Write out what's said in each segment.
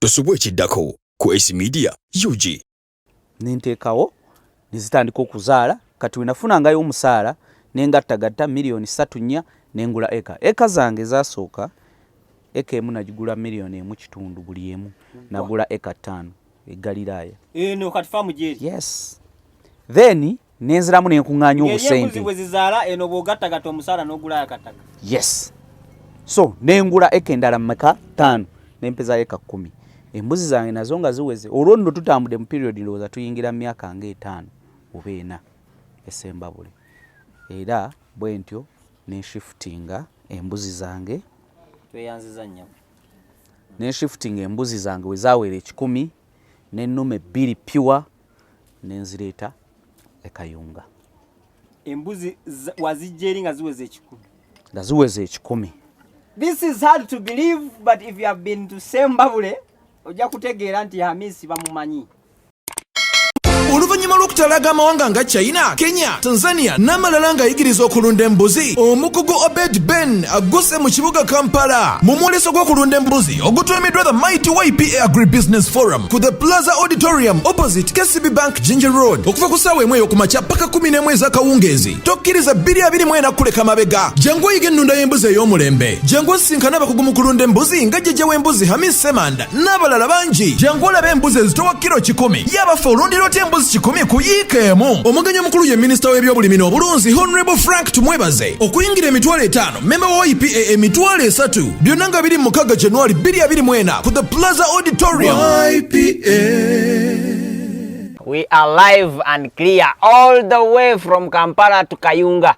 Tosubwe chiddako ku AC Media UG. Ninteekawo nizitandika okuzaala kati wenafunangayo omusaala nengattagatta miliyoni 3 nengula eka. Eka zange zasooka eka emu nagigula miliyoni 1.5 buli emu. Nagula eka 5 egaliraaya. Eno kati famu jeri. Yes. Then nenziramu nenkuŋŋaanya obusente. Embuzi bwe zizaala eno bw'ogattagatta omusaala n'ogula akataka. Yes. So nengula eka endala mmeka 5 nempeza eka 10. Embuzi zange nazo nga ziweze olwo nno tutambudde mu period ndowooza tuyingira mu myaka nga 5 oba 4 esemba buli. Era bwe ntyo ne shiftinga embuzi zange tweyanziza nnyo. Ne shiftinga embuzi zange we zaawera 10 n'ennume 2 pure nenzireeta e Kayunga. Embuzi wazijjeri nga ziweze 10. Nga ziweze 10. This is hard to believe, but if you have been to Ssemanda ojja kutegeera nti Hamis bamumanyi. Oluvannyuma lw'okutalaga amawanga nga China, Kenya, Tanzania n'amalala ng'ayigiriza okulunda embuzi, Omukugu Obed Ben agguse mu kibuga Kampala mu mwoleso gw'okulunda embuzi ogutulamiddwa the mighty YPA Agribusiness Forum ku the Plaza Auditorium opposite KCB Bank Ginger Road okuva ku ssaawa emu ey'okumakya paka 11 ez'akawungeezi. Tokkiriza 2024 kuleka mabega. Jangu oyiga ennunda y'embuzi ey'omulembe. Jangu osinkana abakugu mu kulunda embuzi nga jjajja w'embuzi HAMISSEMANDA n'abalala bangi. Jangu olabe embuzi ezitowa kilo 10 yabafa olundiro ty embuzi 10 ku yiikeemu. Omugenyi omukulu ye minisita w'ebyobulimi n'obulunzi Honorable Frank Tumwebaze okuyingira emitwalo 5 memba wa YPA emitwalo 3 byonna nga biri mu 6 January 2024 ku the Plaza Auditorium. YPA. We are live and clear all the way from Kampala to Kayunga.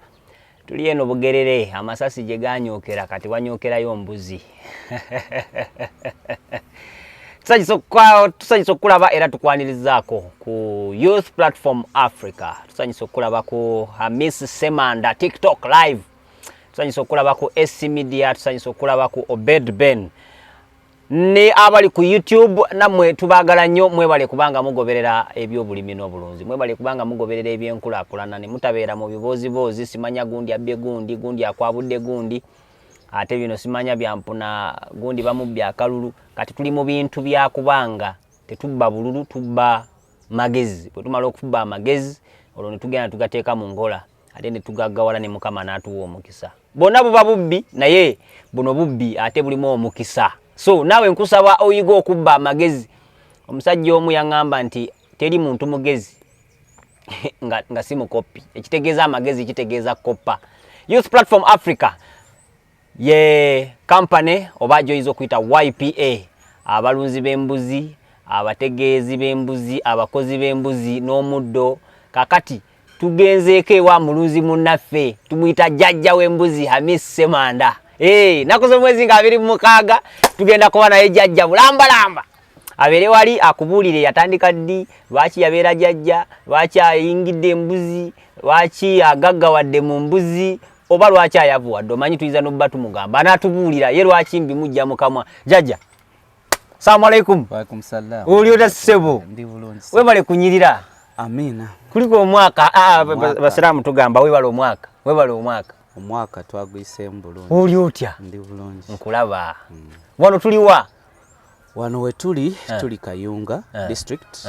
Tuli eno Bugerere amasasi gye ganyookera kati wanyookerayo mbuzi. Tusanyisa okulaba era tukwanirizaako ku Youth Platform Africa. Tusanyisa okulaba ku HAMISSEMANDA TikTok live. Tusanyisa okulaba ku AC Media. Tusanyisa okulaba ku Obed Ben. Ne abali ku YouTube namwe tubagala nnyo mwebale kubanga mugoberera ebyobulimi n'obulunzi. Mwebale kubanga mugoberera ebyenkulaakulana ne mutabeera mu bibozibozi simanya gundi abye gundi akwabudde gundi. Ate bino simanya byampuna gundi bamubbi akalulu kati tuli mu bintu bya kubanga tetubba bululu tubba magezi bwe tumala okufubba amagezi olwo ne tugenda tugateeka mu ngola ate ne tugaggawala ne Mukama n'atuwa omukisa bonna buba bubbi naye buno bubbi ate bulimu omukisa. So nawe nkusaba oyiga okubba amagezi. Omusajja omu yaŋŋamba nti teri muntu mugezi nga si mukopi ekitegeeza amagezi kitegeeza koppa. Youth Platform Africa ye company oba joyizo kuyita YPA abalunzi b'embuzi abategeezi b'embuzi abakozi b'embuzi n'omuddo kakati tugenzeeko ewa mulunzi munnaffe tumuyita jjajja w'embuzi HAMISSEMANDA. Nakoze mwezi nga 26 tugenda kuba naye jjajja bulambalamba abeere wali akubuulire yatandika ddi lwaki yabeera jjajja lwaki ayingidde embuzi lwaki agaggawadde mu mbuzi oba lwaki ayavuwadde omanyi tuyiza n'obba tumugamba anaatubuulira ye lwaki mbi mujja mukamwa jjajja. Assalamu alaikum. Wa alaikum salaam. Oli otasebo ndi bulungi webale kunyirira. Amina. Kuliko omwaka basiraamu tugamba webale omwaka omwaka twaguyisemu bulungi. Oli otya? Ndi bulungi. Nkulaba. Wano tuliwa? Wano we tuli Kayunga district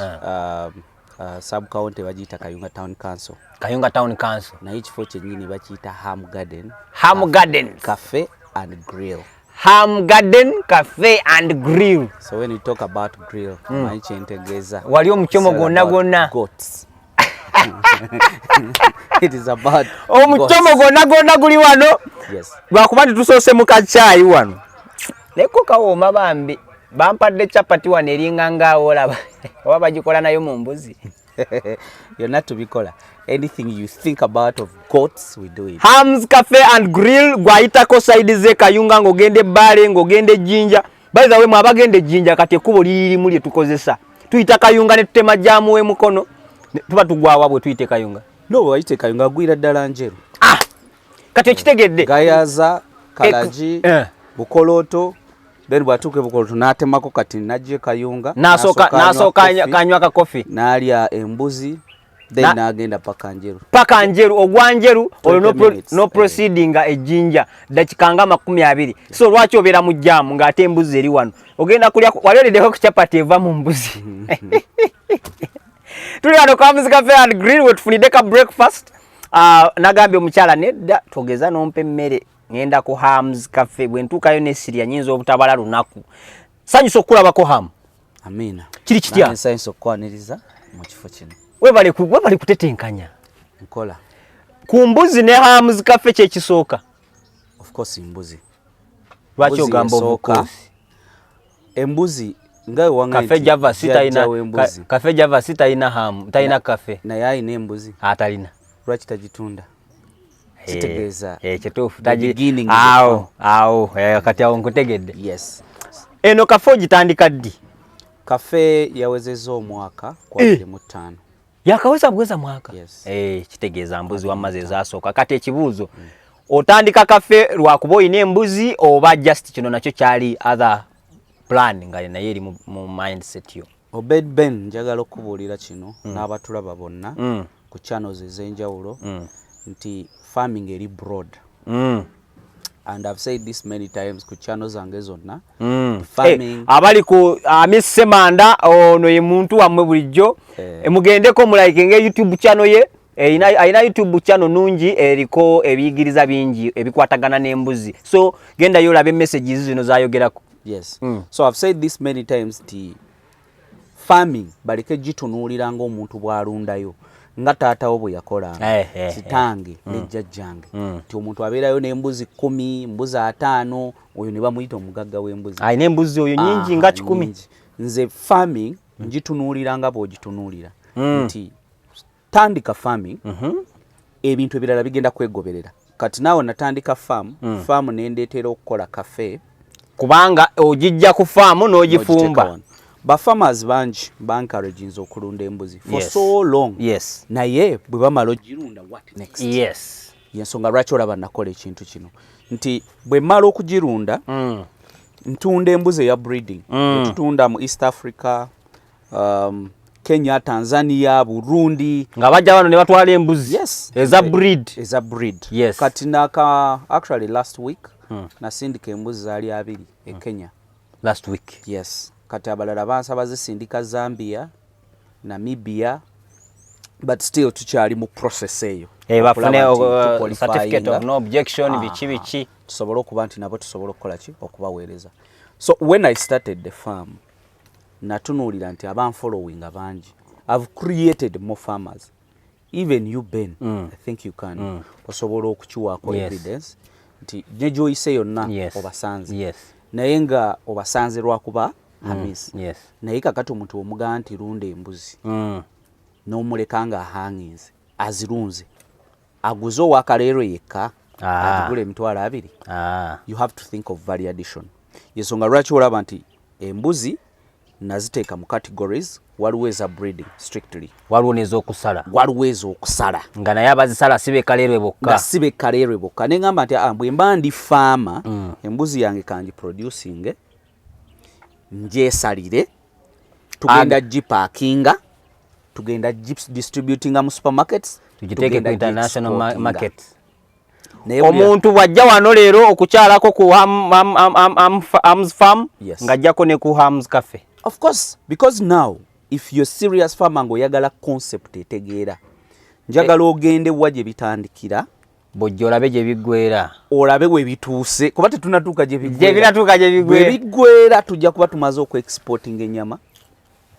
sub county bagiyita Kayunga Town Council. Kayunga Town Council. Na ekifo kyennyini bakiyita Ham Garden. Ham Garden Cafe and Grill. Ham Garden Cafe and Grill. So when you talk about grill, manyi kyentegeeza. Wali omuchomo gonna. Goats. It is about omuchomo gonna guli wano. Yes. Lwakuba tusoose mu kachaayi wano. Neko kawooma bambi. Bampadde chapati wano eringa ngaawo olaba. Oba bagikola nayo mu mbuzi. You're not to be caller. Anything you think about of goats, we do it. Ham's Cafe and Grill gwayitako side ze Kayunga ngogende Bale ngogende Jinja. By the way mwabagende Jinja kati ekubo lirimu lye tukozesa. Tuyita Kayunga ne tutema jamu we mukono. Tuba tugwawa bwe tuyite Kayunga. No, wayite Kayunga gwira ddala njeru. Kati ekitegedde. Gayaza, Kalaji, Bukoloto. Then bwatuke Bukoloto natemako kati najje Kayunga. Nasoka kanywa ka coffee. Nalya embuzi. then agenda paka njeru ogwanjeru oyo no proceeding ejinja dakikanga 20 so lwaki obera mu jamu ngate embuzi eri wano ogenda kulya waliyodeko ku chapati eva mu mbuzi tuli ano kwa Hamis Cafe and Grill wetufunideka breakfast nagambye omukyala nedda togeza nompe mmere ngenda ku Hamis Cafe bwentukayo nesirya nyinza obutabala lunaku sanyusa okulabako Ham amina kiri kitya sanyusa okwaniriza mu kifo kino webale kutetenkanya nkola ku mbuzi ne Hamis Cafe kye kisooka of course embuzi lwaki ogamba obukozi embuzi ngawe wangaye Cafe Java sita ina Cafe Java sita ina Ham taina cafe na yayi ne embuzi atalina lwaki tagitunda kitegeeza kituufu taji awo kati awo nkutegedde yes eno cafe ogitandika ddi cafe yawezezza omwaka kwa 2005 yakaweza bweza mwaka yes. Kitegeeza mbuzi wamaze zasooka kati ekibuuzo otandika cafe lwakuba oyina embuzi oba just kino nakyo kyali other plan nga naye eri mu mindset yo Obed Ben njagala okubuulira kino n'abatulaba bonna ku channels ez'enjawulo nti farming eri broad and I've said this many times ku channels zange zonna farming abali ku HAMISSEMANDA ono ye muntu wamwe bulijjo mugendeko mulike YouTube channel ye ayina YouTube channel nungi eriko ebiyigiriza bingi ebikwatagana n'embuzi so genda yo labe messages zino zayogerako yes so I've said this many times ti farming balike gitunuulira ng'omuntu bw'alundayo nga taata wo bwe yakola kitange ne jjajjange nti omuntu abeerayo n'embuzi 10 mbuzi 5 oyo ne bamuyita omugagga w'embuzi ayina embuzi oyo nyingi nga 10 nze farming ngitunuulira nga bw'ogitunuulira nti tandika farming ebintu ebirala bigenda kwegoberera kati naawe natandika farm nendeetera okukola cafe kubanga ogijja ku farm n'ogifumba ba farmers bangi bankaragins okulunda embuzi for so long naye bwe bamala ogirunda what next yensonga lwaki olaba nakola ekintu kino nti bwe mmala okugirunda ntunda embuzi eya breeding tutunda mu East Africa Kenya, Tanzania, Burundi nga bajja wano ne batwala embuzi eza breed kati naka actually last week nasindika embuzi zaali 2 e Kenya last week kati abalala bansaba zisindika Zambia, Namibia but still tukyali mu process eyo bafune certificate of no objection bichi tusobola okuba nti nabo tusobola okukola ki okubaweereza so when I started the farm natunuulira nti abanfollowing abangi I've created more farmers even you Ben I think you can osobola okukiwaako evidence nti negyoyise yonna obasanze naye nga obasanze lwakuba Hamis naye kakati omuntu omugaa nti lunda embuzi n'omuleka nga ahanginze azirunze aguze owakaleero yekka agigula emitwalo 2 you have to think of value addition yensonga lwaki olaba nti embuzi naziteeka mu categories waliwo eza breeding strictly waliwo ez'okusala nga naye abazisala sibe kaleerwe bokka neŋŋamba nti bwe mba ndi faama embuzi yange kangiproducinge njesalire tugenda gipaakinga tugenda distributinga mu supermarkets tugiteke ku international market omuntu bwajja wano leero okukyalako ku Hamis farm ng'ajjako ne ku Hamis Cafe of course because now if you're serious farmer ng'oyagala concept etegeera njagala ogende wa gye bitandikira bojja olabe gye biggwera olabe we bituuse kuba tetunatuuka gye biggwera tujja kuba tumaze exporting enyama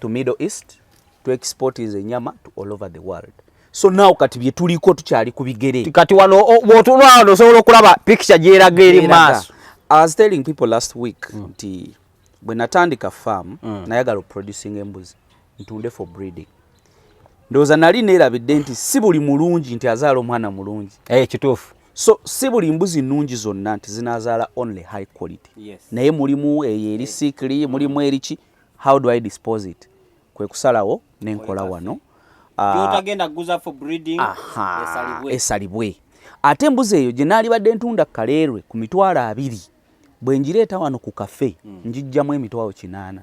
to Middle East to export enyama to all over the world so now kati bye tuliko tukyali ku bigere kati wano bw'otunulano osobola okulaba picture gyeraga eri maaso I was telling people last week nti bwe natandika farm nayagala producing embuzi ntunde for breeding ndowooza nali neerabidde nti si buli mulungi nti azaala omwana mulungi kituufu so si buli mbuzi nnungi zonna nti zinazaala only high quality naye mulimu eyo eri sickly mulimu eriki how do I dispose it kwe kusalawo nenkola wano gyotagenda kuguza for breeding esalibwe ate embuzi eyo gye naalibadde ntunda kaleerwe ku mitwalo 2 bwe ngireeta wano ku cafe njijjamu emitwalo 8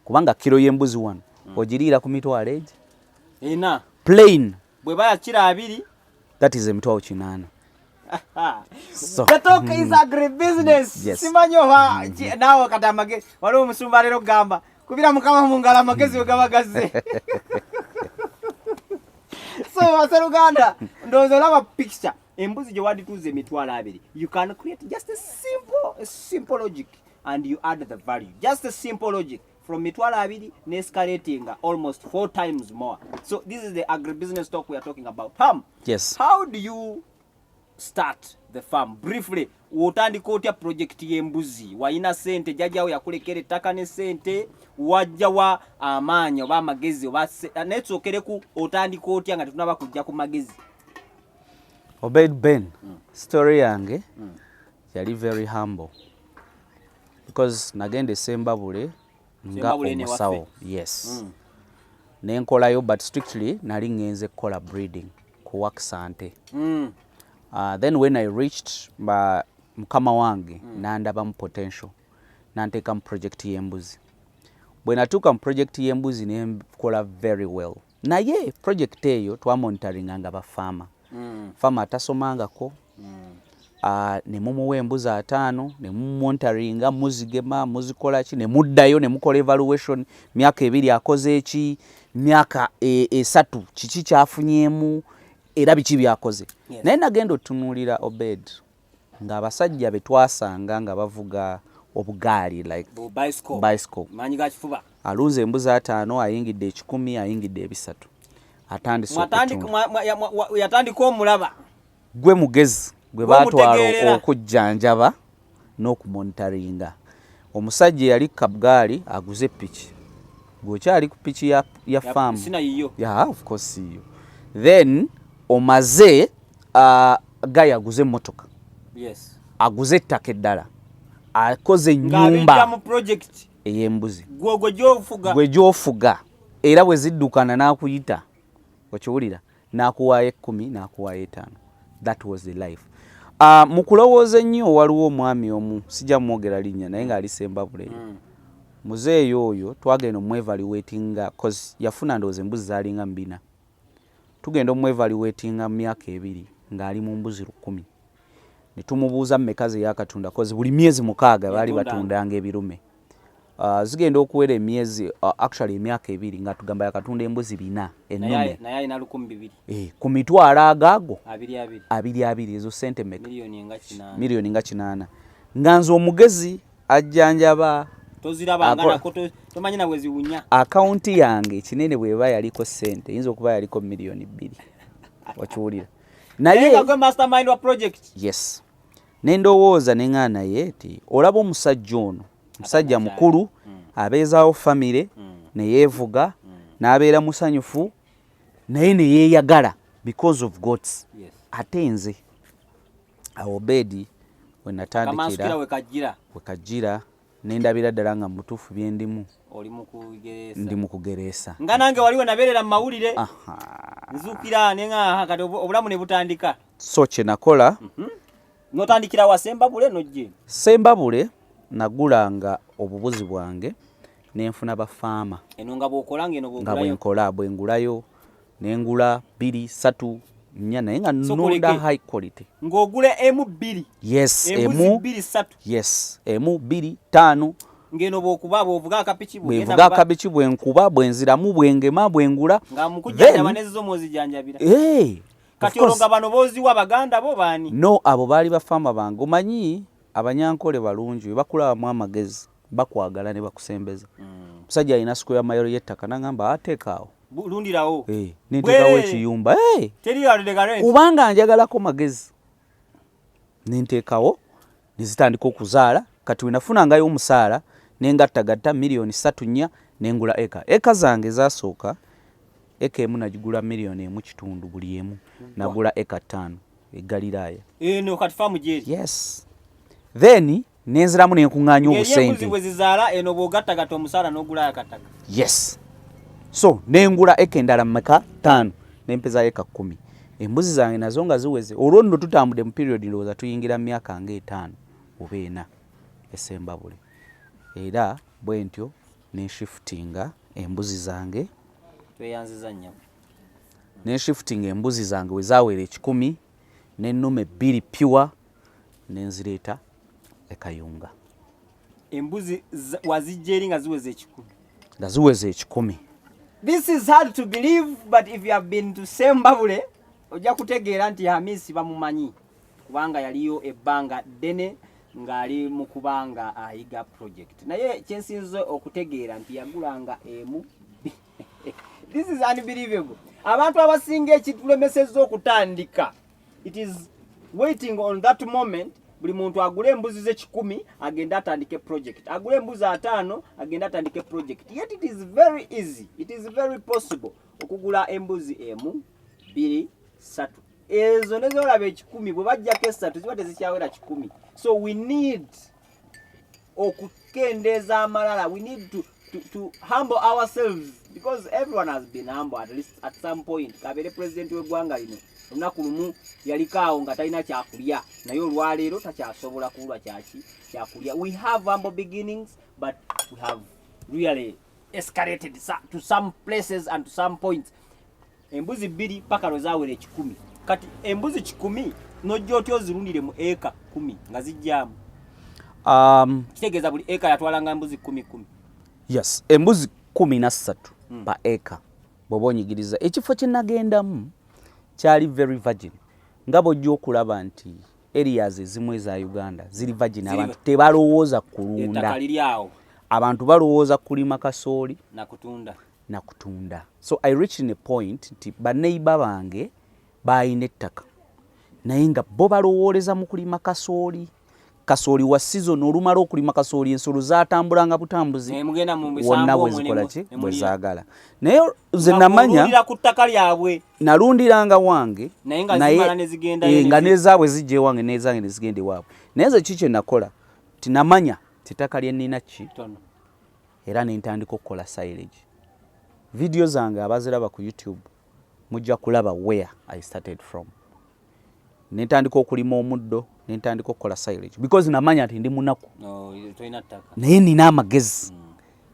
kubanga kilo y'embuzi wano ogiriira ku mitwalo egi ena plain bwe bayakira 2 that is emitwalo 8. So the talk is agribusiness. Yes. Simanyo wa nawo katamage wali omusumba lero gamba kubira mukama mu ngala magezi ogabagaze. So Aseruganda ndozo lava picture embuzi je wadi tuze emitwalo 2 you can create just a simple logic and you add the value, just a simple logic from mitwalo 2 escalating almost 4 times more. So this is the agribusiness talk we are talking about. Yes. How do you start the farm briefly? Wotandika otya project y'embuzi wayina sente jajjawo yakulekera ettaka ne sente wajjawa amaanyi oba amagezi oba netsokereku otandika otya nga tetunaba kujja ku magezi? Obed Ben, story yange yali very humble because nagende Sembabule nga omusawo. Yes. Nenkolayo but strictly nali ngenze kola breeding kuwak sante. Then when I reached mukama wange nandaba mu potential nanteka mu project y'embuzi. Bwe natuuka mu project y'embuzi nenkola very well. Naye project eyo twamonitoringanga bafama. Fama atasomangako. Ne mumuwa embuzi 5 ne mumonitoringa muzigema muzikola ki ne muddayo ne mukola evaluation myaka 2 akoze eki myaka 3 kiki kyafunyemu era biki byakoze. Naye nagenda otunuulira Obed nga abasajja betwasanga nga bavuga obugaali like bicycle manyi ga kifuba aluze embuzi 5 ayingidde 10 ayingidde 3 atandise yatandika omulaba gwe mugezi gwe batwala okujjanjaba n'okumonitoringa. Omusajja yali kabugaali aguze piki gwokyali ku piki ya farm. Yeah, of course you. Then omaze guy aguze motoka. Yes. Aguze ettaka eddala. Akoze nyumba mu project ey'embuzi. Gwe gyofuga era bwe ziddukana n'akuyita okiwulira n'akuwaayo 10 n'akuwaayo 5. That was the life. Mu kulowooza ennyo waliwo omwami omu sijja mwogera linnya naye ng'ali Sembabule. Muzeeyi oyo twagenda omwevaluatinga cause yafuna ndowooza embuzi zaalinga 4. Tugenda omwevaluatinga mu myaka 2 ng'ali mu mbuzi 10. Ne tumubuuza mmeka ze yakatunda cause buli myezi 6 baali batundanga ebirume. Zigenda okuwera emyezi actually emyaka 2 nga tugamba yakatunda embuzi 4 ennume. Naye alina 1200. Ku mitwalo agaago 22 ezo sente mmeka? Milioni nga 8. Nga nze omugezi ajjanjaba tozirabanga nako tomanyi na bweziwunya. Akaunti yange kinene bweba yaliko sente yinza okuba yaliko milioni 2. Wakiwulira naye gwe mastermind wa project. Yes. Nendowooza neŋŋana naye ti olaba omusajja ono musajja mukulu abeezaawo famire ne yeevuga n'abeera musanyufu naye ne yeeyagala because of goats. Ate nze awo Obedi we natandikira wekajjira nendabira ddala nga mutuufu byendimu ndi mu kugereesa nga nange waliwo nabeerera mu mawulire nzuukira nenga kati obulamu ne butandika. So kye nakola notandikira wa Sembabule nojje Sembabule nagulanga obubuzi bwange nenfuna bafaama eno nga bwokola nga bwenkola bwengulayo nengula 2 3 4 naye nga nonda high quality ng'ogule M2. Yes, M2 3. Yes, M2 5 ngeno bwokuba ovuga akapiki bwevuga akabiki bwenkuba bwenziramu bwengema bwengula nga mukujjanja banezo mozijanjabira. Kati olonga bano boziwa baganda bo bani? No, abo baali bafama bange. Omanyi abanyankole balungi bakula mu amagezi bakwagala ne bakusembeza. Musajja alina square mayero yettaka nangamba ateekaawo bulundirawo nintekawo ekiyumba teri yaludegare kubanga njagalako magezi nintekawo nizitandika okuzaala kati wenafunangayo omusaala nengattagatta milioni 3 nengula eka zange zasooka eka emu nagigula $1.5 buli emu nagula eka 5 egaliraaya eno kati famu jeri. Yes. Then nenziramu nenkuŋŋaanya obusente embuzi bwe zizaala eno bw'ogattagatta omusaala n'ogula akataka. Yes. So nengula eka endala mmeka 5 nempeza eka 10. Embuzi zange nazo nga ziweze olwo nno tutambudde mu period ndowooza tuyingira mu myaka nga 5 oba 4 Sembabule. Era bwe ntyo ne shiftinga embuzi zange tweyanziza nnyo. ne shifting embuzi zange we zaawera 10 n'ennume 2 pure n'enzireeta e Kayunga. Embuzi wazijja nga ziweze 10. Nga ziweze 10. This is hard to believe, but if you have been to Sembabule, ojja kutegeera nti Hamis bamumanyi kubanga yaliyo ebbanga ddene ng'ali mu kubanga ayiga project. Naye kyensinze okutegeera nti yagulanga emu. This is unbelievable. Abantu abasinga ekitulemesezza okutandika. It is waiting on that moment. Buli muntu agule embuzi ze 10 agenda atandike project. Agule embuzi 5 agenda atandike project. Yet it is very easy. It is very possible okugula embuzi emu 2 3. Ezo nezo olabe 10 bwe bajjako 3 ziba tezikyawera 10. So we need okukendeza amalala. We need to humble ourselves because everyone has been humble at least at some point. Kabere president w'eggwanga lino olunaku lumu yalikaawo nga talina kyakulya naye olwaleero takyasobola kulwa kyakulya. We have humble beginnings but we have really escalated to some places and to some points. Embuzi 2 paka lwezaawera 10. Kati embuzi 10 nojja otyo ozirundire mu eka 10 nga zijjaamu. Kitegeeza buli eka yatwalanga embuzi 10. Yes, embuzi 13 pa eka bw'oba onyigiriza. Ekifo kye nagendamu kyali very virgin. Nga bw'ojja okulaba nti areas ezimu eza Uganda ziri virgin, abantu tebalowooza kulunda. Ettaka liri awo. Abantu balowooza kulima kasooli na kutunda. So I reached in a point nti baneiba bange bayina ettaka naye nga bo balowooleza mu kulima kasooli. Kasooli wa season olumala okulima kasooli ensolo zatambulanga butambuzi wonna bwezikola ki bwezaagala. Naye ze namanya nalundiranga wange naye nga nezaabwe zijja ewange nezange nezigenda ewaabwe. Naye ze kiki nakola tinamanya ettaka lye nnina ki era nentandika okukola silage. Video zange abaziraba ku YouTube mujja kulaba where I started from. Nentandika okulima omuddo nentandika okukola silage because namanya nti ndi munaku naye nina amagezi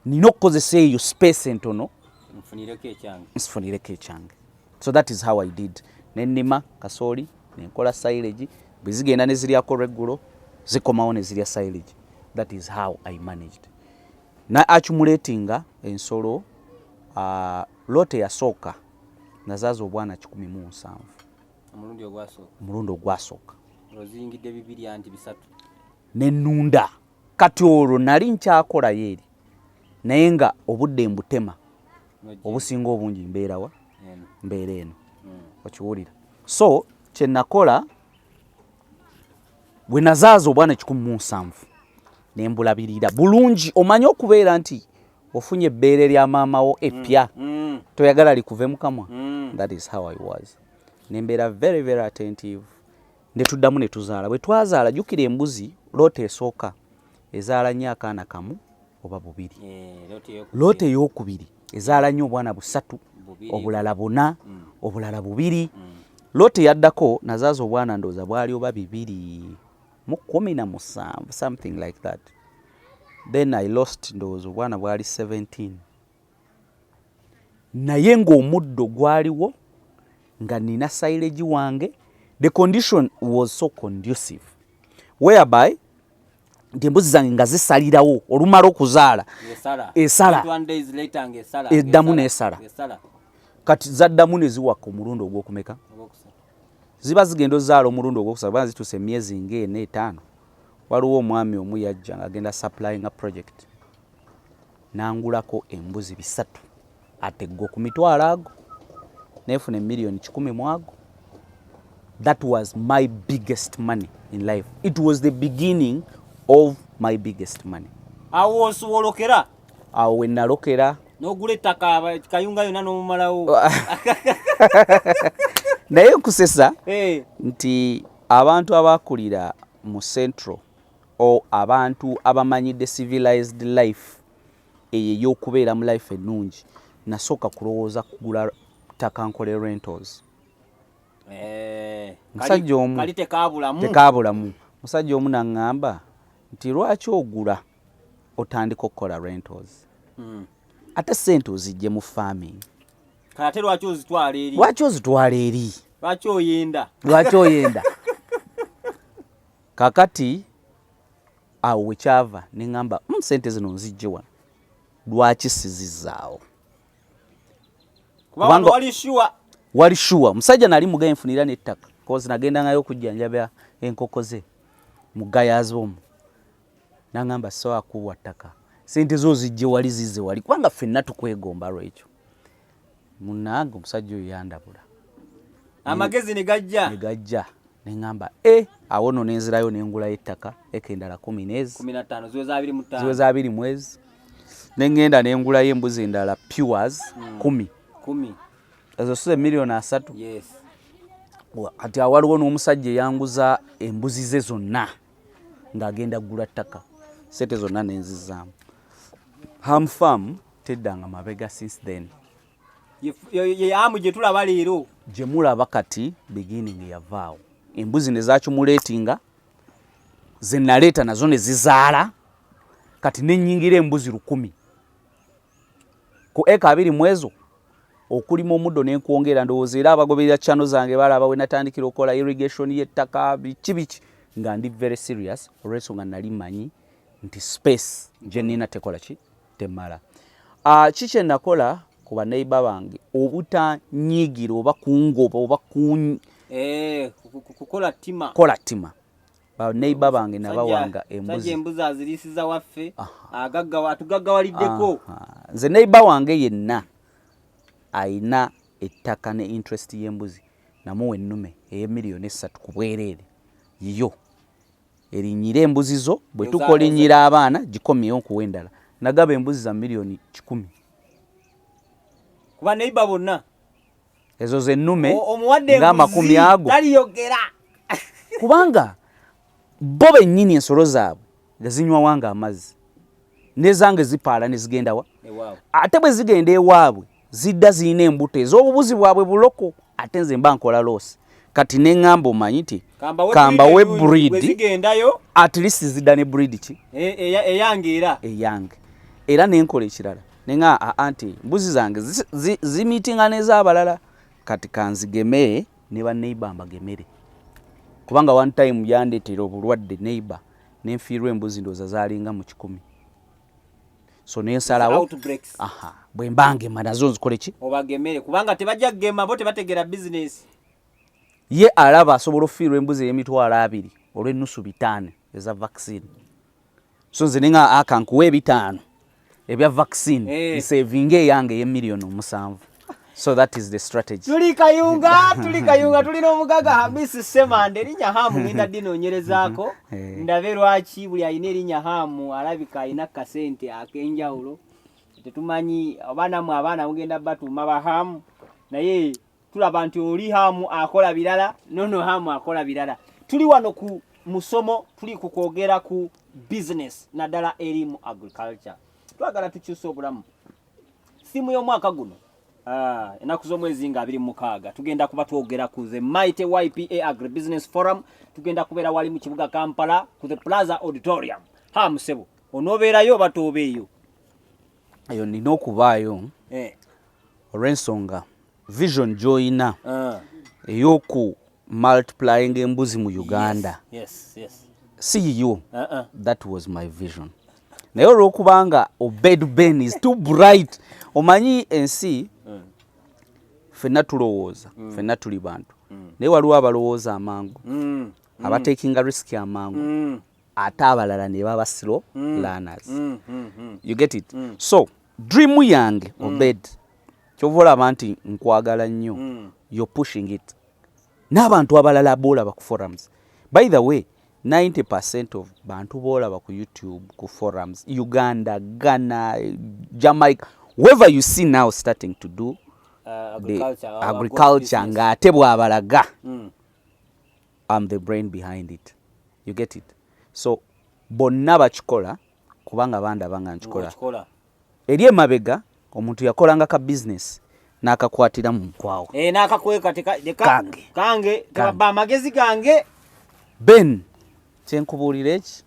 nina okukozesa eyo space entono nfunireko ekyange. So that is how I did. Nennima kasooli nenkola silage bwe zigenda ne ziryako regulo zikomawo ne zirya silage. That is how I managed. Na accumulatinga ensolo lote yasooka nazaaza obwana 17 mulundi ogwasooka ozingidde 2 anti 3 nennunda. Kati olwo nali nkyakola yeeri naye nga obudde mbutema obusinga obungi mbeerawa mbeera eno okiwulira. So kye nakola bwe nazaaza obwana 17 nembulabirira bulungi. Omanye okubeera nti ofunye ebbeere lya maamawo eppya toyagala likuve mukamwa. That is how I was. Nembeera very very attentive. Netuddamu ne tuzaala. Bwe twazaala jjukira embuzi lote esooka ezaala nnyo akaana kamu oba 2. Lote ey'okubiri ezaala nnyo obwana 3 obulala 4 obulala 2. Lote yaddako nazaaza obwana ndooza bwali oba 217 something like that. Then I lost ndooza obwana bwali 17. Naye ng'omuddo gwaliwo nga nina silage wange. The condition was so conducive whereby nti embuzi zange nga zisalirawo olumala okuzaala esala eddamu n'esala. Kati zaddamu ne ziwaka omulundi ogw'okumeka ziba zigenda ozaala omulundi ogw'okusala bana zituuse emyezi nga 4-5. Waliwo omwami omu yajja ng'agenda supplying a project nangulako embuzi 3 ate gwe ku mitwalo ago nefuna million 10 mu ago. That was my biggest money in life. It was the beginning of my biggest money. Awo osuwolokera? Awo we nalokera. N'ogula ettaka Kayunga yonna n'omumalawo. Naye nkusesa nti abantu abakulira mu Central o abantu abamanyidde civilized life eyo ey'okubeera mu life ennungi nasooka kulowooza kugula ttaka nkole rentals. Musajja omu kali tekabulamu. Musajja omu naŋŋamba nti lwaki ogula otandika okukola rentals ate ssente ozijje mu farming. Kate lwaki ozitwala eri? Lwaki ozitwala eri? Lwaki oyenda? Lwaki oyenda? Kakati awo wekyava ne ngamba sente zino nzijje wano. Lwaki sizizaawo? Kubanga wali sure. Wali sure. Musajja nali mugaye nfunira n'ettaka. Kozi nagenda ngayo okujjanjaba enkoko ze. Mugayazo omu. Nangamba sawa kuwa ttaka. Sente zo zijje wali zize wali. Kubanga ffenna tukwegomba lwekyo. Munange omusajja oyo yandabula. Amagezi ne gajja. Ne gajja. Ne ngamba awo nno nenzirayo n'engulayo ettaka ekendala 10 n'ezi. 15 ziweza 25. Ziweza 2 mwezi. Ne ngenda n'engulayo embuzi endala pures 10. Ezo so million 3. Yes. Kati awaliwo n'omusajja yanguza embuzi ze zonna ng'agenda gula ttaka. Sente zonna nenzizaamu. Ham farm teddanga mabega since then. Ye amu gye tulaba leero. Gye mulaba kati beginning yavaawo. Embuzi ne zaakumuleetinga ze naleeta nazo ne zizaala kati n'ennyingira embuzi 1000 ku eka 2 mwezo okulima omuddo n'enkwongera ndowooza era abagoberera channel zange balaba we natandikira okola irrigation y'ettaka biki nga ndi very serious olw'ensonga nali manyi nti space gye nina tekola ki temala. Kiki nakola ku baneiba bange obutanyigira oba kungoba oba kola tima baneiba bange nabawanga embuzi. Embuzi azirisiza waffe atugaggawaliddeko. Nze neiba wange yenna aina ettaka ne interest y'embuzi namuwe ennume $1,300,000 ku bwereere yiyo erinyira embuzi zo bwe tukolinyira abaana gikomyeyo kuwendala nagaba embuzi za $1,10,000 kuba neiba bonna ezo ze nnume nga 10 ago taliyogera kubanga bo bennyini ensolo zaabwe yazinywa wanga amazzi nezange zipaala ne zigenda wa ate bwe zigenda ewaabwe zidda ziyina embuto ez'obubuzi bwabwe buloko ate nze mba nkola loosi kati neŋŋamba omanyi nti kamba we breed at least zidda ne breed ki eyange era nenkola ekirala neŋa anti mbuzi zange zimiitinga n'ez'abalala kati kanzigeme ne banneiba mbagemere kubanga one time yandeetera obulwadde neiba nenfiirwa embuzi ndooza zaalinga mu 10. So nensalawo bwe mbangema nazo nzikole ki obagemere kubanga tebajja kugema bo tebategera business. Ye alaba asobola ofiirwa embuzi ey'emitwalo 2 olw'ennusu 5 eza vaccine. So nze nenga akankuwa 5 ebya vaccine nsevinga eyange $1,700,000. So that is the strategy. Tuli Kayunga tulina Omugaga HAMISSEMANDA erinnya hamu ngenda dinoonyerezaako ndabe lwaki buli alina erinnya hamu alabika alina kasente ak'enjawulo tetumanyi abaana mugenda batuuma bahamu naye tulaba nti oli hamu akola birala nono hamu akola birala. Tuli wano ku musomo tuli kukwogera ku business naddala eri mu agriculture. Twagala tukyusa obulamu simu y'omwaka guno enaku z'omwezi nga 26 tugenda kuba twogera ku the mighty YPA Agribusiness Forum. Tugenda kubeera wali mu kibuga Kampala ku the Plaza Auditorium. Musebo onoobeerayo oba toobeeyo? Eyo nina okubaayo olw'ensonga vision gy'olina ey'oku multiplying embuzi mu Uganda. Yes. Si yiyo. That was my vision. Naye olw'okubanga Obed Ben is too bright omanyi ensi ffenna tulowooza ffenna tuli bantu naye waliwo abalowooza amangu abatekinga risk amangu ate abalala ne baba slow learners. You get it? So dream yange Obed kyova olaba nti nkwagala nnyo you're pushing it n'abantu abalala boolaba ku forums. By the way 90% of bantu boolaba ku YouTube ku forums Uganda, Ghana, Jamaica, wherever you see now starting to do agriculture nga ate bw'abalaga I'm the brain behind it. You get it? So bonna bakikola kubanga bandaba nga nkikola eri emabega omuntu yakolanga ka business n'akakwatira mu nkwawo n'akakweka kange tebaba amagezi gange Ben kyenkubuulira eki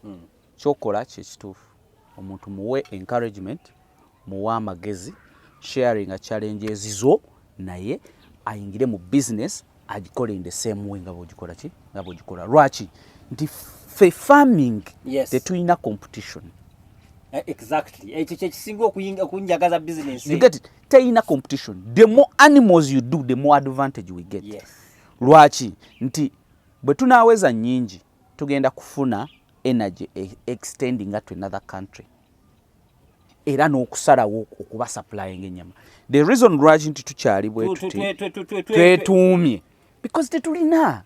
kyokola kyekituufu omuntu muwe encouragement muwe amagezi sharing challenges zo naye ayingire mu business agikole in the same way nga bwogikola ki nga bwogikola lwaki nti fe farming tetulina competition. Exactly. Ekyo kyekisinga okunjagaza business. You get it? Teyina competition. The more animals you do, the more advantage we get. Yes. Lwaki nti bwe tunaaweza nnyingi tugenda kufuna energy extending to another country. Era n'okusalawo okuba supplying ennyama. The reason lwaki nti tukyali bwe twetuumye because tetulina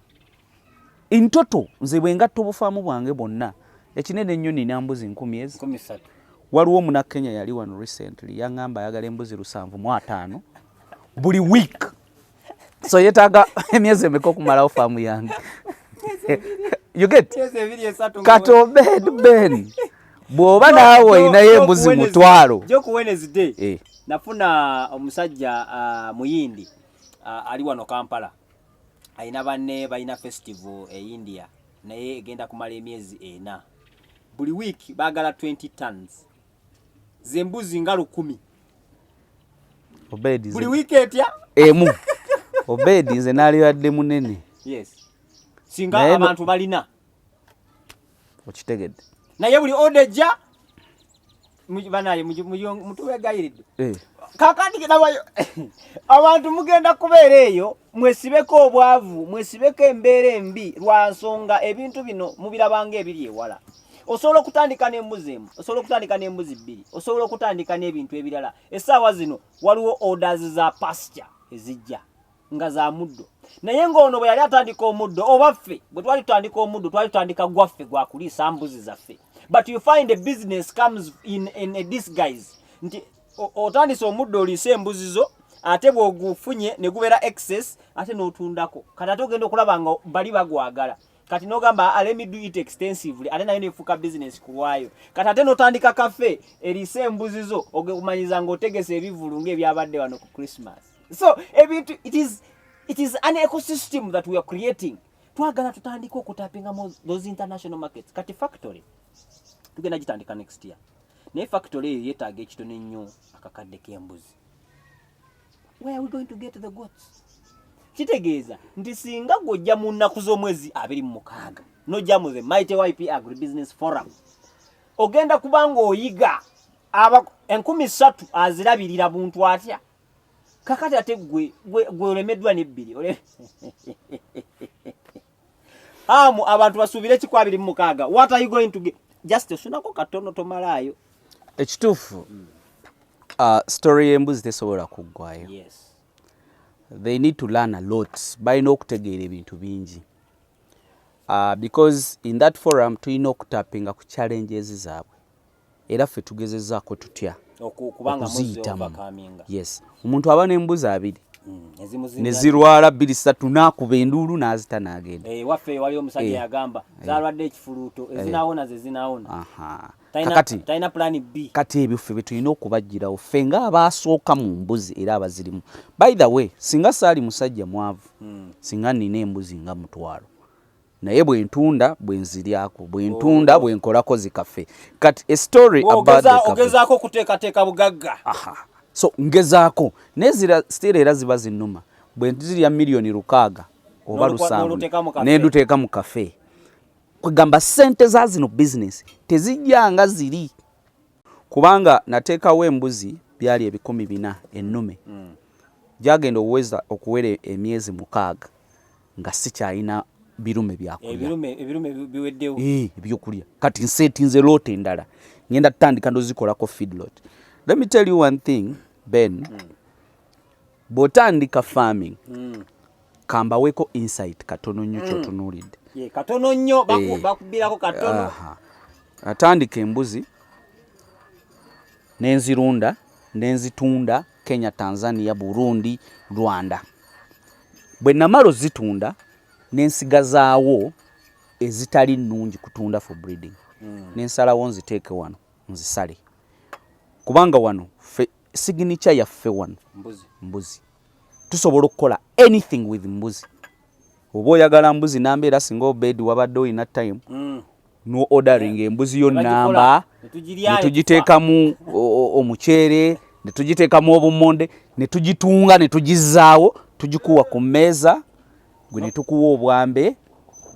in total nze bwengatta obufaamu bwange bwonna ekinene ennyo nina mbuzi 10,000. Waliwo Munnakenya yali wano recently yaŋŋamba ayagala embuzi 705 buli week. So yetaaga emyezi emeka okumalawo faamu yange. You get? Kato Ben. Bw'oba naawe olinayo embuzi 1,000. Jo ku Wednesday nafuna omusajja muyindi ali wano Kampala. Ayina banne balina festival India naye egenda kumala emyezi 4. Buli week bagala 20 tons. Zembuzi nga 10. Obedi. Buli week etya? Emu. Obedi ze nali yadde munene. Yes. Singa abantu balina. Okitegedde. Naye buli odeja banaye mutuwe gayiridde. Kakandi kinabayo abantu mugenda kubeera eyo mwesibeko obwavu mwesibeko embeera embi lwa nsonga ebintu bino mubirabanga ebiri ewala. Osobola okutandika n'embuzi emu, osobola okutandika n'embuzi 2, osobola okutandika n'ebintu ebirala. Essaawa zino waliwo orders za pasture ezijja nga za muddo. Naye ng'ono bwe yali atandika omuddo oba ffe bwe twali tutandika omuddo twali tutandika gwaffe gwa kuliisa mbuzi zaffe. But you find a business comes in a disguise. Nti otandise omuddo oliise embuzi zo ate bw'ogufunye ne gubeera excess ate n'otundako. Kati ate ogenda okulaba nga bali bagwagala. Kati n'ogamba let me do it extensively ate nayo nefuuka business kulwayo. Kati ate n'otandika kafe eriise embuzi zo ogemanyiza ng'otegesa ebivulu ng'ebyabadde wano ku Christmas. So ebintu it is an ecosystem that we are creating. Twagala tutandika okutapinga those international markets. Kati factory tugenda gitandika next year. Naye factory eyo yeetaaga ekitone nnyo akakadde k'embuzi. Where are we going to get the goats? Kitegeeza nti singa gojja mu nnaku z'omwezi 26 nojja mu the Mighty YP Agribusiness Forum ogenda kubanga oyiga 3,000 azirabirira buntu atya kakati ate gwe olemeddwa n'ebbiri abantu basuubire ki 26 what are you going to get just osunako katono tomalaayo ekituufu story y'embuzi tesobola kuggwayo. Yes. They need to learn a lot balina okutegeera ebintu bingi because in that forum tulina okutapinga ku challenges zaabwe era ffe tugezezzaako tutya okuziyitamu. Yes. Omuntu aba n'embuzi 2 ne zirwala 2-3 n'akuba enduulu n'azita n'agenda. Waffe wali omusajja yagamba zalwadde ekifuluuto ezinaawona ze zinaawona. Talina plan B. Kati ebyo ffe betulina okubagirawo ffe ng'abaasooka mu mbuzi era abazirimu. By the way singa saali musajja mwavu singa nina embuzi nga 1,000 naye bwe ntunda bwe nziryako bwe ntunda bwe nkolako zikaffe. Kati a story about the cafe. Ogezaako kuteekateeka bugagga. So ngezaako nezira still era ziba zinnuma bwe nzirya milioni 600 oba 7 nenduteeka mu cafe. Kugamba sente za zino business tezijjanga ziri kubanga nateekawo embuzi byali 400 ennume gyagenda okuwera emyezi 6 nga sikyalina birume byakulya. Ebirume biweddewo ebyokulya kati nsetinze lote endala ngenda tutandika ndozikolako feedlot. Let me tell you one thing Ben, botandika farming kamba weko insight katono nnyo kyotunuulidde. Katono nnyo bakubirako katono. Atandika embuzi nenzirunda nenzitunda Kenya, Tanzania, Burundi, Rwanda. Bwe namalo zitunda nensigazaawo ezitali nnungi kutunda for breeding. Nensalawo nziteeke wano nzisale kubanga wano signature yaffe wano mbuzi. Tusobola okukola anything with mbuzi. Oba oyagala mbuzi namba era singa obedi wabadde olina time no ordering embuzi yo namba netugiteekamu omuceere ne tugiteekamu obumonde ne tugitunga ne tugizaawo tugikuwa ku mmeeza gwe ne tukuwa obwambe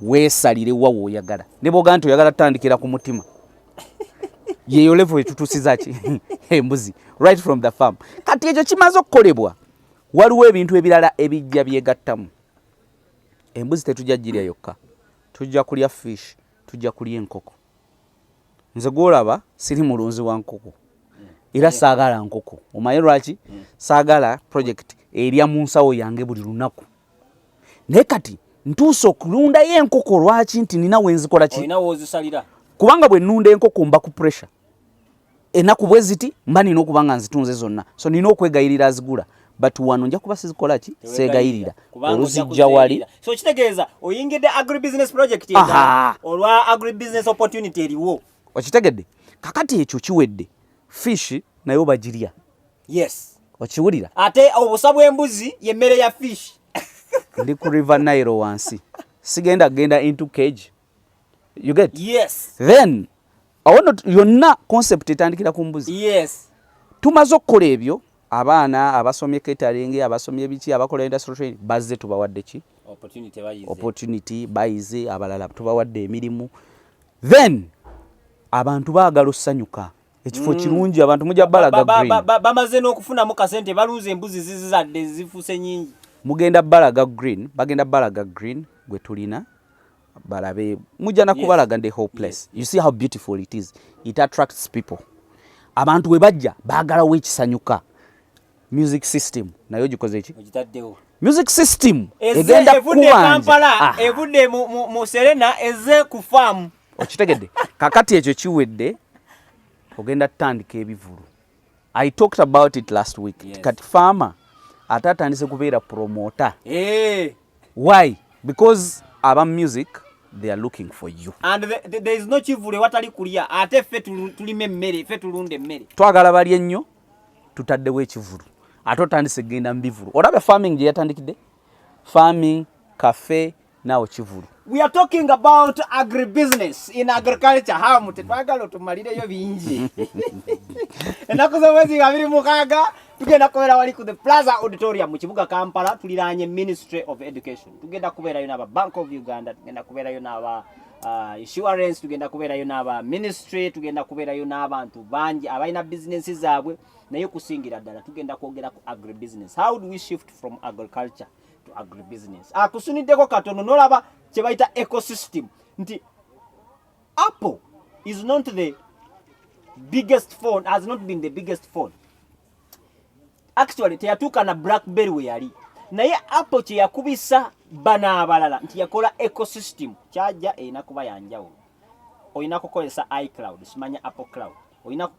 weesalire wa w'oyagala ne bw'ogaa nti oyagala tutandikira ku mutima yeeyo level etutuusiza ki embuzi right from the farm. Kati ekyo kimaze okukolebwa waliwo ebintu ebirala ebijja byegattamu. Embuzi tetujja girya yokka, tujja kulya fish, tujja kulya enkoko. Nze gwolaba siri mulunzi wa nkoko era saagala nkoko. Omanyi lwaki? Saagala project erya mu nsawo yange buli lunaku. Naye kati ntuuse okulundayo enkoko lwaki nti nina wenzikola ki? Olina w'ozisalira. Kubanga bwe nnunda enkoko mba ku pressure. Ennaku bwe ziti mba nina okuba nga nzitunze zonna. So nina okwegayirira azigula. But wano nja kuba sizikola ki? Seegayirira. Oluzijja wali. So kitegeeza oyingidde agribusiness project enda olwa agribusiness opportunity eriwo. Okitegedde? Kakati ekyo kiwedde. Fish nayo bagirya. Yes. Okiwulira? Ate obusa bw'embuzi y'emmere ya fish. Ndi ku River Nile wansi. Sigenda genda into cage. You get? Yes. Then awono yonna concept etandikira ku mbuzi. Yes. Tumaze okukola ebyo abaana abasomye catering abasomye biki abakola industrial training bazze tubawadde ki? Opportunity bayize abalala tubawadde emirimu. Then abantu baagala ossanyuka. Ekifo kirungi abantu mujja balaga green. Bamaze n'okufunamu kasente baluuza embuzi zizadde zifuse nyingi. Mugenda balaga green, bagenda balaga green gwe tulina. Balabe mujja na kubalaga the whole place. Yes. You see how beautiful it is. It attracts people. Abantu we bajja baagala wekisanyuka. Music system nayo gikoze eki? Ogitaddewo. Music system egenda Kampala evudde mu Serena eze ku farm. Okitegedde? Kakati ekyo kiwedde ogenda tutandika ebivulu. I talked about it last week. Yes. Kati farmer atatandise kubeera promoter. Why? Because aba music they are looking for you. And there is no chivule watali kulya ate ffe tulime emmere ffe tulunde emmere. Twagala bali ennyo tutaddewo ekivulu. Ate otandise genda mbivulu. Olaba farming gye yatandikidde? Farming, cafe, now kivulu. We are talking about agribusiness in agriculture. Hamu tetwagala otumalireyo bingi. Ennaku z'omwezi 26 tugenda kubeera wali ku the Plaza Auditorium mu kibuga Kampala tuliraanye Ministry of Education. Tugenda kubeerayo n'aba Bank of Uganda, tugenda kubeerayo n'aba insurance, tugenda kubeerayo n'aba ministry, tugenda kubeerayo n'abantu bangi abalina business zaabwe naye kusingira ddala tugenda kwogera ku agribusiness. How do we shift from agriculture to agribusiness? Kusuniddeko katono nolaba kye bayita ecosystem nti Apple is not the biggest phone, has not been the biggest phone. Actually teyatuuka na BlackBerry we yali naye Apple kye yakubisa bana abalala nti yakola ecosystem kyajja erina kuba yanjawulo. Olina kukozesa iCloud, simanya Apple Cloud. Olina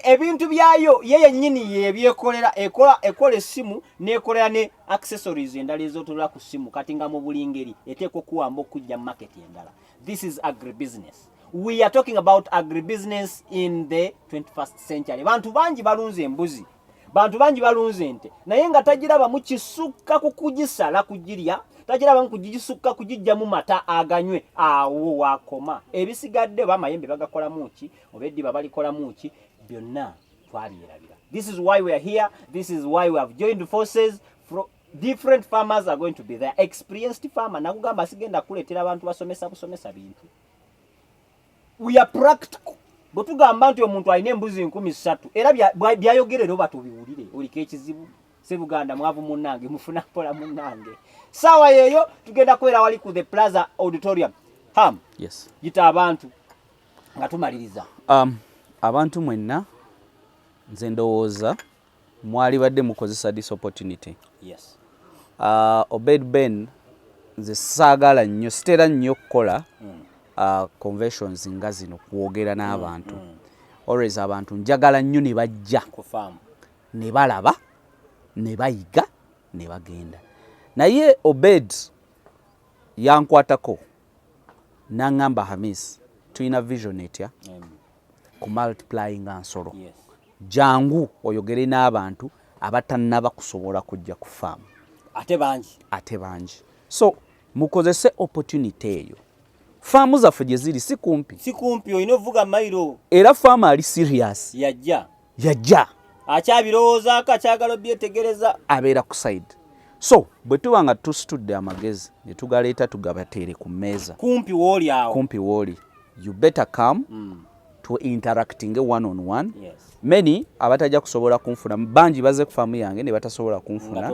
ebintu byayo yeye nnyini yebyekolera ekola essimu n'ekolera ne accessories endala ez'otola ku ssimu kati nga mu bulingeri eteekwa okuwamba okujja market endala. This is agribusiness. We are talking about agribusiness in the 21st century. Bantu bangi balunze embuzi. Bantu bangi balunze ente. Naye nga tagiraba mu kisukka kukugisala kugirya. Tagiraba mu kugisukka kugijja mu mata aganywe. Awo wakoma. Ebisigadde bamayembe bagakola muki. Obeddi babalikola muki. Byonna twabirabira. This is why we are here. This is why we have joined forces. Different farmers are going to be there. Experienced farmer. Nakugamba sigenda kuletera abantu basomesa bintu. We are practical. Botugamba nti omuntu alina embuzi 13 era byayogerera oba tubiwulire oliko ekizibu Sebuganda mwavu munnange mufuna pola munnange sawa yeyo tugenda kwera wali ku the Plaza Auditorium. Yes. Gita abantu nga tumaliriza. Abantu mwenna nze ndowooza mwali badde mukozesa this opportunity. Yes. Obed Ben nze saagala nnyo sitera nnyo kukola conventions nga zino kwogera n'abantu. Always abantu njagala nnyo ne bajja ku farm ne balaba ne bayiga ne bagenda. Naye Obed yankwatako n'angamba Hamis tulina vision etya ku multiplying nsolo. Yes. Jangu oyogere n'abantu abatannaba kusobola kujja ku farm ate bangi. So mukozese opportunity eyo. Faamu zaffe gye ziri si kumpi olina ovuga mailo era faama ali serious yajja Akyabirowooza akakyagala byetegereza abeera ku side. So bwe tuba nga tusitudde amagezi ne tugaleeta tugabateere ku mmeeza kumpi wooli awo. kumpi wooli, you better come to interacting one on one. Yes. Many abatajja kusobola kunfuna bangi baze ku faamu yange ne batasobola kunfuna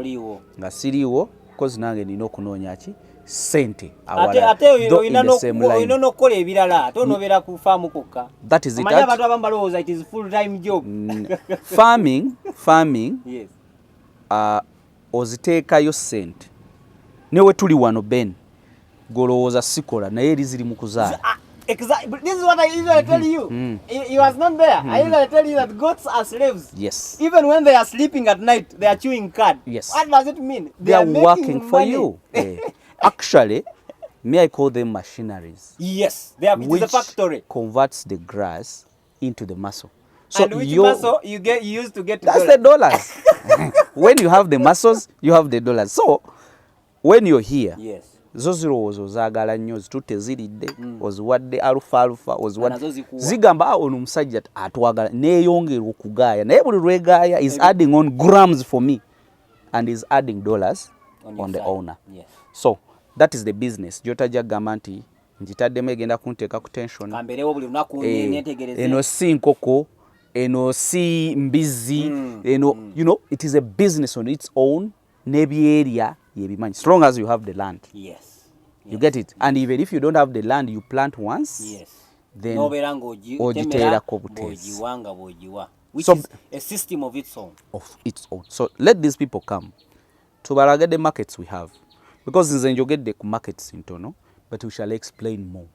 nga siriiwo kozi nange nina okunoonya ki sente ate oyina n'okukola ebirala ate onobeera ku faamu kokka. That is it. Amanya abantu abamu balowooza it is full time job. Farming Yes. Oziteekayo sente newe tuli wano Ben golowooza sikola naye eri ziri mu kuzaala. Exactly. This is what I usually tell you. He was not there. I usually tell you that goats are slaves. Yes. Even when they are sleeping at night, they are chewing cud. Yes. What does it mean? They are working for money. you. Actually, may I call them machineries? Yes. They are, it is a factory. Converts the grass into the muscle. So and which muscle you used to get that's the dollars. When you have the muscles, you have the dollars. So when you're here, yes. Zo zirowooza ozaagala nnyo zitutte ziridde oziwadde alufa oziwadde zigamba ono omusajja atwagala neeyongera okugaaya naye buli lwegaaya is adding on grams for me and is adding dollars on the owner. Yes. So that is the business gyotajja kugamba nti ngitaddemu egenda kunteeka ku tension kamberewo buli lunaku neetegereze eno si nkoko eno si mbizi eno you know it is a business on its own n'ebyerya yebimanyi as long as you have the land. Yes. You get it? And even if you don't have the land, you plant once. Yes. Then ogiteerako butezi. Which is a system of its own. So let these people come. Tubalage the markets we have. Because nze njogedde ku markets ntono, but we shall explain more.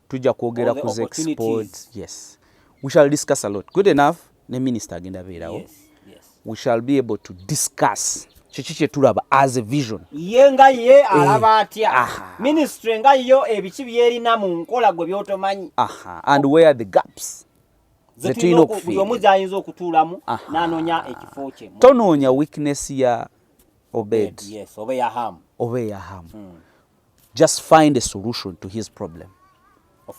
Tujja kwogera ku export. Yes. We shall discuss a lot. Good enough, ne minister agenda beerawo. Yes. Yes. We shall be able to discuss kiki tulaba as a vision. Ye nga ye alaba atya. Ministry nga yo ebiki byerina mu nkola gwe byotomanyi. And where are the gaps? Zetulina omuzi ayinza okutuulamu n'anoonya ekifo kye. Tonoonya weakness ya Obed. Yes, oba ya Ham. Just find a solution to his problem.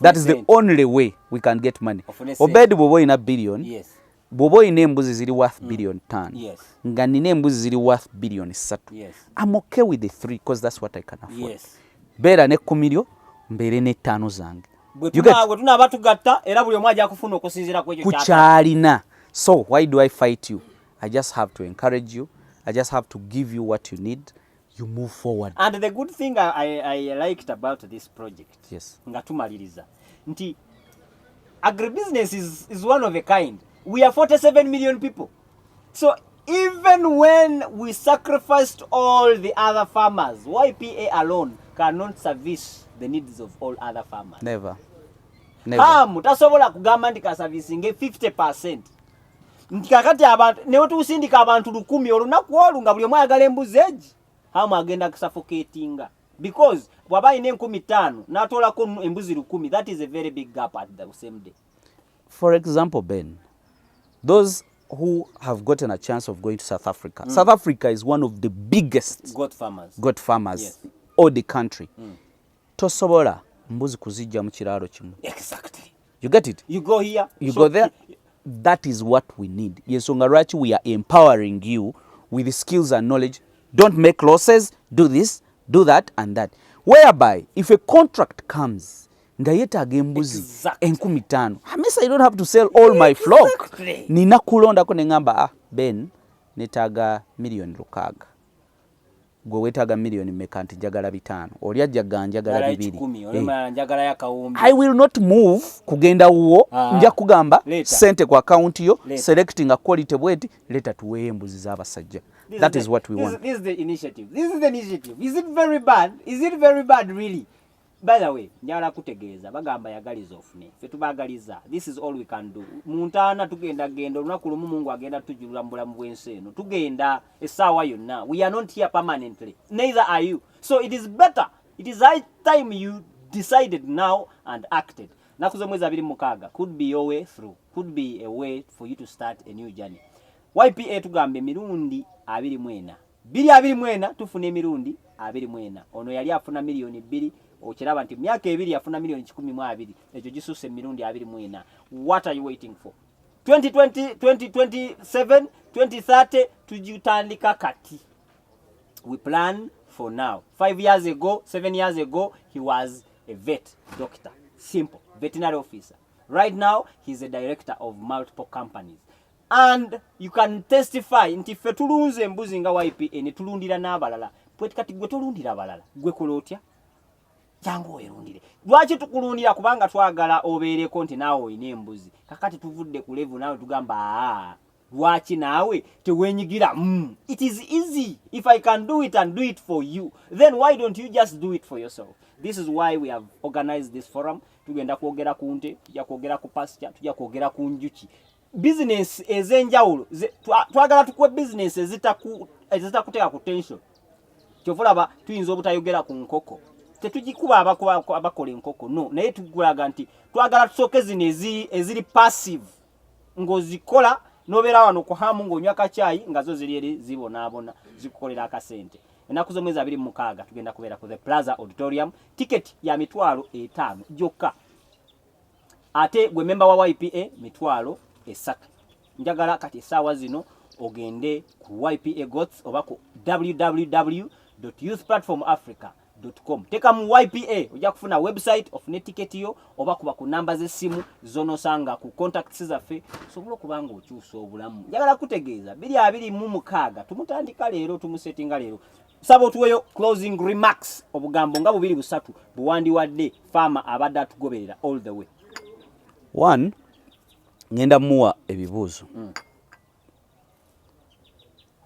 That is the only way we can get money. Obed bwoba ina billion. Yes. Bwoba ina embuzi ziri worth billion 5. Yes. Nga nina embuzi ziri worth billion 3. Yes. I'm okay with the 3 because that's what I can afford. Yes. Beera ne 10 mbeere ne 5 zange. Bwe tunaba tugatta era buli omu ajja kufuna okusinziira ku ekyo kukyalina. So why do I fight you? I just have to encourage you. I just have to give you what you need. You move forward. And the good thing I liked about this project. Yes. Nga tumaliriza. Nti agribusiness is one of a kind. We are 47 million people. So even when we sacrificed all the other farmers, YPA alone cannot service the needs of all other farmers. Never. Tasobola kugamba nti ka servicing 50%. Nti kakati abantu ne otusindika abantu 100 olunaku olu nga buli omu ayagala embuzi egi. Hamu agenda kusuffocatinga. Because bwaba ine 15 n'atolako embuzi 10, that is a very big gap at the same day. For example, Ben, those who have gotten a chance of going to South Africa. South Africa is one of the biggest goat farmers yes. All the country. Tosobola mbuzi kuzijja mu kiraalo kimu. Exactly. You get it? You go here. You go there. That is what we need. Yensonga lwaki we are empowering you with the skills and knowledge. Don't make losses. Do this, do that and that. Whereby, if a contract comes, nga yetaaga embuzi 15,000. Hamisa, you don't have to sell all my flock. Nina kulondako ne ngamba Ben netaaga $1,600,000. Gwe wetaaga $1,000,000 meka nti njagala 5. Oli ajjaga njagala 2. I will not move kugenda wuwo nja kugamba sente ku account yo selecting a quality bweti leta tuwe embuzi z'abasajja. That is what we want. This is the initiative. Is it very bad? Is it very bad really? By the way, njala kutegeeza bagamba yagaliza ofune. Fe tubagaliza. This is all we can do. Muntana tugenda gendo lunaku lumu Mungu agenda tujulula mbulamu bw'ensi eno. Tugenda essaawa yonna. We are not here permanently. Neither are you. So it is better. It is high time you decided now and acted. Naku z'omwezi 26 could be your way through. Could be a way for you to start a new journey. YPA tugambe emirundi 24. 24 tufuna emirundi 24. Ono yali afuna $2,000,000. Okiraba nti myaka 2 yafuna $1,012,000. Ekyo gisusse emirundi 24. What are you waiting for? 2020 2027 2030 tujitandika kati. We plan for now. 5 years ago, 7 years ago, he was a vet doctor, simple veterinary officer. Right now, he's a director of multiple companies. And you can testify nti ffe tulunze embuzi nga YPA ne tulundira n'abalala. Pweti kati gwe tolundira abalala. Gwe kolotya? Jangu werundire. Lwaki tukulundira kubanga twagala obeereko nti naawe oyina embuzi. Kakati tuvudde ku level nawe tugamba lwaki naawe tewenyigira. It is easy. If I can do it and do it for you, then why don't you just do it for yourself? This is why we have organized this forum. Tugenda kwogera ku nte, tujja kwogera ku pasture, tujja kwogera ku njuki. Business ezenjawulo twagala tukwe business ezitakuteeka ku tension. Kyovulaba tuyinza obutayogera ku nkoko. Tetugikuba abakola enkoko no, naye tugulaga nti twagala tusooke zino eziri passive ng'ozikola nobeera wano ku hamu ng'onywa kacaayi nga zo ziri eri zibonaabona zikukolera akasente. Ennaku z'omwezi 26 tugenda kubeera ku the Plaza Auditorium. Ticket ya $5 gyokka. Ate gwe member wa YPA $3. Njagala kati essaawa zino ogende ku YPAGOATS oba ku www.youthplatformafrica.com. Teka mu YPA ojja kufuna website ofune ticket yo oba kuba ku namba z'essimu zonosanga ku contacts zaffe sobola okubanga okyusa obulamu. Njagala kutegeeza 2026 tumutandika leero tumusetinga leero. Saba otuweyo closing remarks obugambo nga 2-3 buwandiwadde farmer abadde atugoberera all the way. One, ngenda muwa ebibuuzo.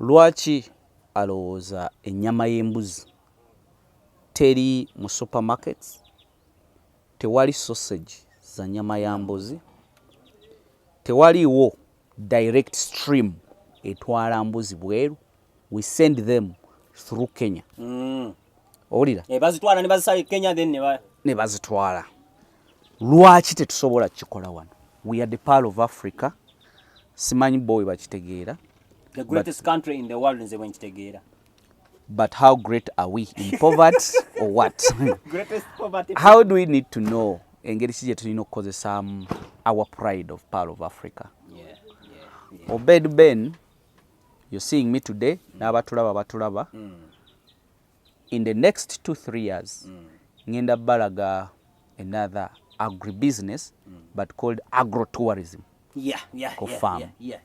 Lwaki alowooza ennyama y'embuzi teri mu supermarkets? Tewali sausage za nnyama ya mbuzi? Tewaliwo direct stream etwala mbuzi bweru? We send them through Kenya. Owulira? Bazitwala ne bazisala Kenya then ne bazitwala. Lwaki tetusobola kikola wano? We are the pearl of Africa. Simanyi boy bakitegeera. The greatest country in the world nze bwenkitegeera. But how great are we in poverty or what? Greatest poverty. How do we need to know engeri ki gye tulina okukozesa our pride of pearl of Africa? Yeah. Obed Ben, you're seeing me today. N'abatulaba. In the next 2-3 years, ngenda balaga another agribusiness, but called agrotourism. Yeah. Farm. Yeah.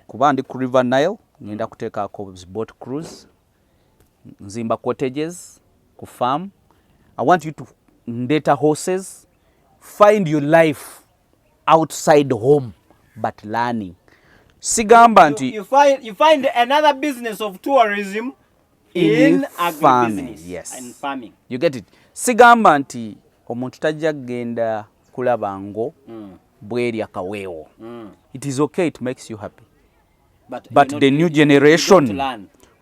Kuba ndi ku River Nile, ngenda kuteekako boat cruise, nzimba cottages ku farm. I want you to ndeta horses, find your life outside home, but learning. Sigamba nti you find another business of tourism in agribusiness. Yes. And farming. You get it. Sigamba nti omuntu tajja genda kulaba ngo bweri akaweewo. It is okay, it makes you happy. But the new generation,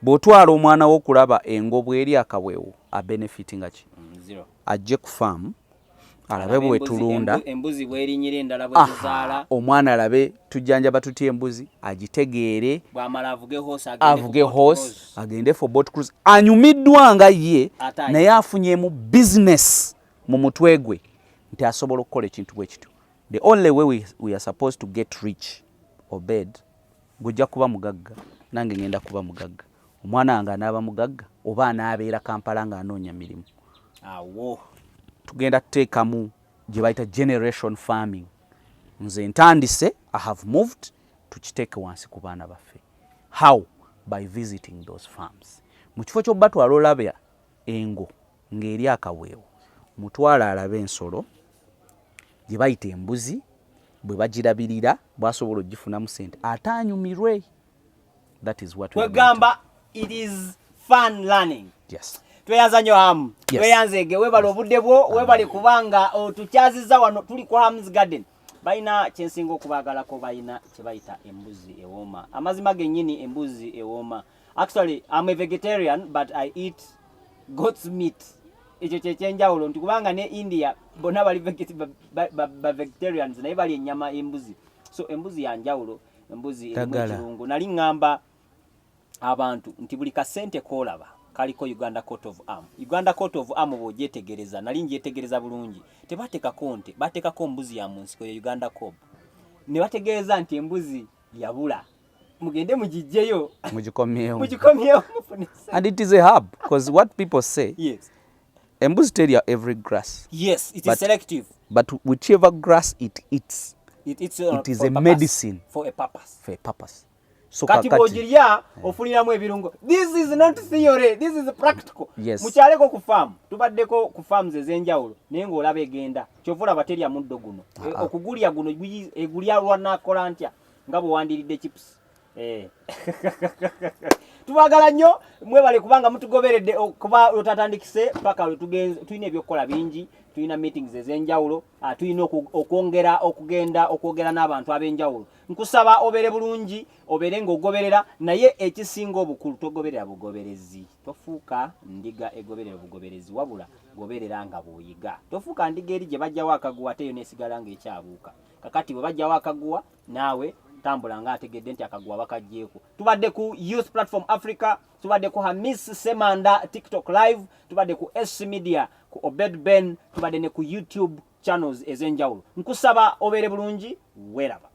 bw'otwala omwana wo kulaba engo bweri akaweewo, a benefiting ki? Zero. Ajje ku farm, alabe bwe tulunda. Embuzi bwerinyira endala bwe tuzaala. Omwana alabe tujjanjaba tutya embuzi, agitegeere. Bw'amala avuge horse, agende for boat cruise. Anyumiddwa nga ye, naye afunyeemu business mu mutwe gwe nti asobola okukola ekintu bwe kityo. The only way we are supposed to get rich, Obed, gujja kuba mugagga, nange ngenda kuba mugagga. Omwana wange anaaba mugagga oba anaabeera Kampala ng'anoonya mirimu. Awo. Tugenda tuteekamu gye bayita generation farming. Nze ntandise, I have moved, tukiteeke wansi ku baana baffe. How? By visiting those farms. Mu kifo ky'obbatwala olabya engo ng'eri akaweewo, mutwala alabe ensolo gye bayita embuzi, bwe bagirabirira bwasobola ogifunamu ssente ate anyumirwe. That is what we are going to. It is fun learning. Yes. Tweyanza nnyo Hamu. Yes. Tweyanzege webale obudde bwo, webale kubanga otukyaziza wano tuli ku Hamis Garden. Balina kyensinga okubaagalako, balina kye bayita embuzi ewooma. Amazima gennyini embuzi ewooma. Actually, I'm a vegetarian, but I eat goat's meat. Ekyo kyekyenjawulo nti kubanga ne India bonna bali vegetarians naye bali ennyama embuzi. So embuzi ya njawulo, embuzi erimu ekirungo. Nali ngamba abantu nti buli kasente koolaba kaliko Uganda Coat of Arm. Uganda Coat of Arm bw'ogyetegereza, nali ngyetegereza bulungi. Tebateekako nte, bateekako mbuzi ya mu nsiko ya Uganda Cob. ne bategeeza nti embuzi yabula mugende mugijjeyo mugikomyewo mufune sente. And it is a hub because what people say, Yes. Embuzi tell you every grass, Yes, it is But- selective. but whichever grass it eats, It is it is for a purpose. medicine For a purpose. for a purpose. So Kati bw'ogirya ofuniramu ebirungo. This is not theory, this is practical. Yes. Mukyaleko ku farm, tubaddeko ku farms ez'enjawulo naye ng'olaba egenda. Kyova olaba terya muddo guno. Okugulya guno egulya lwanakola ntya nga bwe wandiridde chips. Tubagala nnyo mwebale kubanga mutugoberedde kuba otatandikise paka tugenze tulina ebyokukola bingi, tulina meetings ez'enjawulo, tulina okwogera n'abantu ab'enjawulo. Nkusaba obeere bulungi, obeere ng'ogoberera, naye ekisinga obukulu togoberera bugoberezi. Tofuuka ndiga egoberera bugoberezi, wabula goberera nga bw'oyiga. Tofuuka ndiga eri gye bajjawo akaguwa ate yo n'esigala ng'ekyabuuka. Kakati bwe bajjawo akaguwa naawe tambula nga ategedde nti akaguwa bakaggyeko. Tubadde ku Youth Platform Africa, tubadde ku HAMISSEMANDA TikTok live, tubadde ku Media, ku Obed Ben, tubadde ne ku YouTube channels ez'enjawulo. Nkusaba obeere bulungi, weeraba.